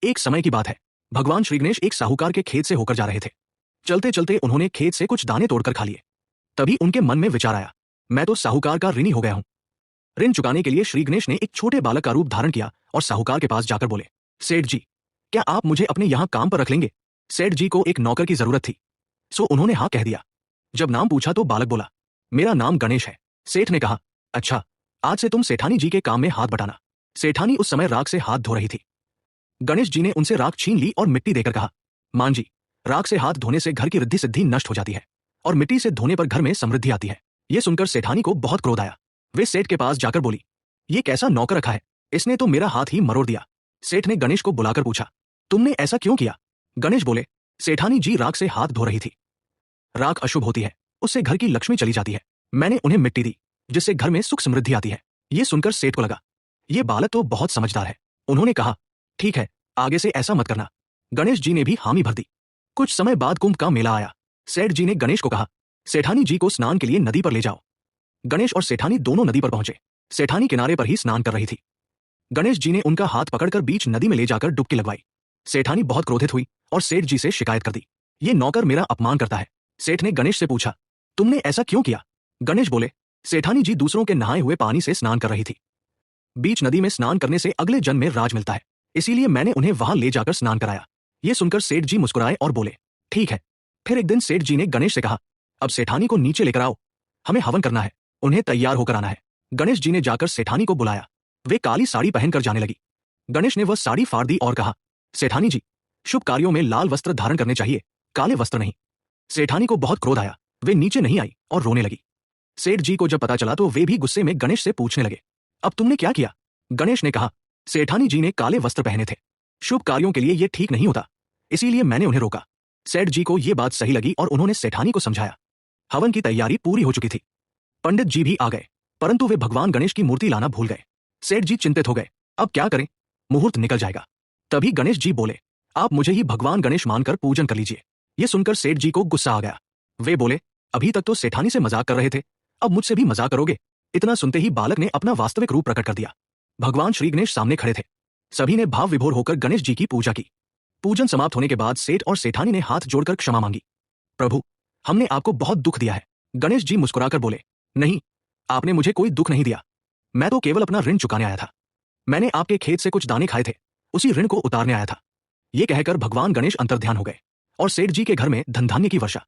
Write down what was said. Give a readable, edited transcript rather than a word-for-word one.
एक समय की बात है। भगवान श्री गणेश एक साहूकार के खेत से होकर जा रहे थे। चलते चलते उन्होंने खेत से कुछ दाने तोड़कर खा लिए। तभी उनके मन में विचार आया, मैं तो साहूकार का ऋणी हो गया हूं। ऋण चुकाने के लिए श्री गणेश ने एक छोटे बालक का रूप धारण किया और साहूकार के पास जाकर बोले, सेठ जी, क्या आप मुझे अपने यहां काम पर रख लेंगे? सेठ जी को एक नौकर की जरूरत थी, सो उन्होंने हाँ कह दिया। जब नाम पूछा तो बालक बोला, मेरा नाम गणेश है। सेठ ने कहा, अच्छा, आज से तुम सेठानी जी के काम में हाथ बटाना। सेठानी उस समय राख से हाथ धो रही थी। गणेश जी ने उनसे राख छीन ली और मिट्टी देकर कहा, मान जी, राख से हाथ धोने से घर की रिद्धि सिद्धि नष्ट हो जाती है और मिट्टी से धोने पर घर में समृद्धि आती है। यह सुनकर सेठानी को बहुत क्रोध आया। वे सेठ के पास जाकर बोली, ये कैसा नौकर रखा है, इसने तो मेरा हाथ ही मरोड़ दिया। सेठ ने गणेश को बुलाकर पूछा, तुमने ऐसा क्यों किया? गणेश बोले, सेठानी जी राख से हाथ धो रही थी। राख अशुभ होती है, उससे घर की लक्ष्मी चली जाती है। मैंने उन्हें मिट्टी दी, जिससे घर में सुख समृद्धि आती है। ये सुनकर सेठ को लगा, ये बालक तो बहुत समझदार है। उन्होंने कहा, ठीक है, आगे से ऐसा मत करना। गणेश जी ने भी हामी भर दी। कुछ समय बाद कुंभ का मेला आया। सेठ जी ने गणेश को कहा, सेठानी जी को स्नान के लिए नदी पर ले जाओ। गणेश और सेठानी दोनों नदी पर पहुंचे। सेठानी किनारे पर ही स्नान कर रही थी। गणेश जी ने उनका हाथ पकड़कर बीच नदी में ले जाकर डुबकी लगवाई। सेठानी बहुत क्रोधित हुई और सेठ जी से शिकायत कर दी, ये नौकर मेरा अपमान करता है। सेठ ने गणेश से पूछा, तुमने ऐसा क्यों किया? गणेश बोले, सेठानी जी दूसरों के नहाए हुए पानी से स्नान कर रही थी। बीच नदी में स्नान करने से अगले जन्म में राज मिलता है, इसीलिए मैंने उन्हें वहां ले जाकर स्नान कराया। ये सुनकर सेठ जी मुस्कुराए और बोले, ठीक है। फिर एक दिन सेठ जी ने गणेश से कहा, अब सेठानी को नीचे लेकर आओ, हमें हवन करना है, उन्हें तैयार होकर आना है। गणेश जी ने जाकर सेठानी को बुलाया। वे काली साड़ी पहनकर जाने लगी। गणेश ने वह साड़ी फाड़ दी और कहा, सेठानी जी, शुभ कार्यों में लाल वस्त्र धारण करने चाहिए, काले वस्त्र नहीं। सेठानी को बहुत क्रोध आया, वे नीचे नहीं आई और रोने लगी। सेठ जी को जब पता चला तो वे भी गुस्से में गणेश से पूछने लगे, अब तुमने क्या किया? गणेश ने कहा, सेठानी जी ने काले वस्त्र पहने थे, शुभ कार्यों के लिए यह ठीक नहीं होता, इसीलिए मैंने उन्हें रोका। सेठ जी को यह बात सही लगी और उन्होंने सेठानी को समझाया। हवन की तैयारी पूरी हो चुकी थी। पंडित जी भी आ गए, परंतु वे भगवान गणेश की मूर्ति लाना भूल गए। सेठ जी चिंतित हो गए, अब क्या करें, मुहूर्त निकल जाएगा। तभी गणेश जी बोले, आप मुझे ही भगवान गणेश मानकर पूजन कर लीजिए। यह सुनकर सेठ जी को गुस्सा आ गया। वे बोले, अभी तक तो सेठानी से मजाक कर रहे थे, अब मुझसे भी मजाक करोगे? इतना सुनते ही बालक ने अपना वास्तविक रूप प्रकट कर दिया। भगवान श्री गणेश सामने खड़े थे। सभी ने भाव विभोर होकर गणेश जी की पूजा की। पूजन समाप्त होने के बाद सेठ और सेठानी ने हाथ जोड़कर क्षमा मांगी। प्रभु, हमने आपको बहुत दुख दिया है। गणेश जी मुस्कुराकर बोले, नहीं, आपने मुझे कोई दुख नहीं दिया, मैं तो केवल अपना ऋण चुकाने आया था। मैंने आपके खेत से कुछ दाने खाए थे, उसी ऋण को उतारने आया था। ये कहकर भगवान गणेश अंतर्ध्यान हो गए और सेठ जी के घर में धन धान्य की वर्षा